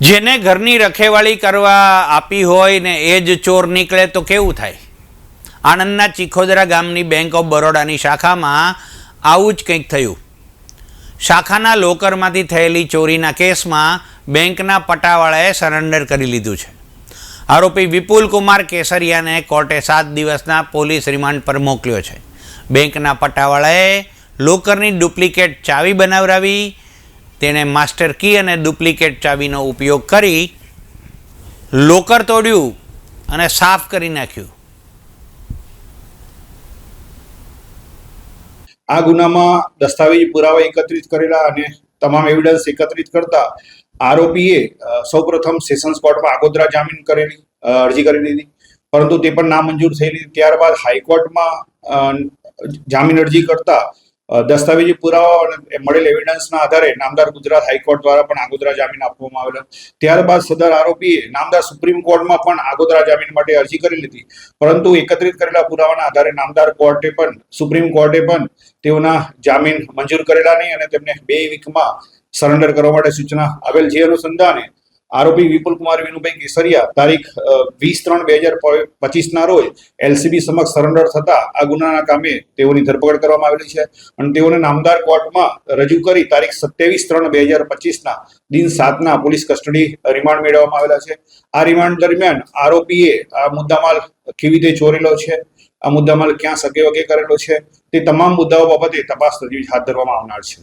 જેને ઘરની રખેવાળી કરવા આપી હોય ને એ જ ચોર નીકળે તો કેવું થાય? આણંદના ચીખોદરા ગામની બેંક ઓફ બરોડાની શાખામાં આવું જ કંઈક થયું. શાખાના લોકરમાંથી થયેલી ચોરીના કેસમાં બેંકના પટાવાળાએ સરેન્ડર કરી લીધું છે. આરોપી વિપુલ કુમાર કેસરિયાને કોર્ટે 7 દિવસના પોલીસ રિમાન્ડ પર મોકલ્યો છે. બેંકના પટાવાળાએ લોકરની ડુપ્લિકેટ ચાવી બનાવરાવી, તેણે માસ્ટર કી અને ડુપ્લિકેટ ચાવીનો ઉપયોગ કરી લોકર તોડ્યું અને સાફ કરી નાખ્યું. આ ગુનામાં દસ્તાવેજી પુરાવા એકત્રિત કરેલા અને તમામ એવિડન્સ એકત્રિત કરતા આરોપીએ સૌપ્રથમ સેશન્સ કોર્ટમાં આગોતરા જામીન કરેલી અરજી કરી દીધી, પરંતુ તે પણ નામંજૂર થયેલી. ત્યારબાદ હાઈકોર્ટમાં જામીન અરજી કરતા દસ્તાવેજી પુરાવા અને મળેલ એવિડન્સના આધારે નામદાર ગુજરાત હાઈકોર્ટ દ્વારા પણ આગોતરા જામીન આપવામાં આવેલા. ત્યારબાદ સદર આરોપીએ નામદાર સુપ્રીમ કોર્ટમાં પણ આગોતરા જામીન માટે અરજી કરી લીધી, પરંતુ એકત્રિત કરેલા પુરાવાના આધારે નામદાર સુપ્રીમ કોર્ટે પણ તેઓના જામીન મંજૂર કરેલા નહીં અને તેમને 2 વીકમાં સરેન્ડર કરવા માટે સૂચના આવેલ. જે અનુસંધાને આરોપી વિપુલ કુમાર વિનુભાઈ કેસરિયા તારીખ 20/3/2025 ના રોજ LCB સમક્ષ સરેન્ડર થતા આ ગુનાના કામે તેઓની ધરપકડ કરવામાં આવેલી છે અને તેઓને નામદાર કોર્ટમાં રજૂ કરી તારીખ 27/3/2025 ના દિન 7 ના પોલીસ કસ્ટડી રિમાન્ડ મેળવવામાં આવેલા છે. આ રિમાન્ડ દરમિયાન આરોપીએ આ મુદ્દામાલ કેવી રીતે ચોરેલો છે, આ મુદ્દામાલ ક્યાં સગે વગે કરેલો છે, તે તમામ મુદ્દાઓ બાબતે તપાસ તજવીજ હાથ ધરવામાં આવનાર છે.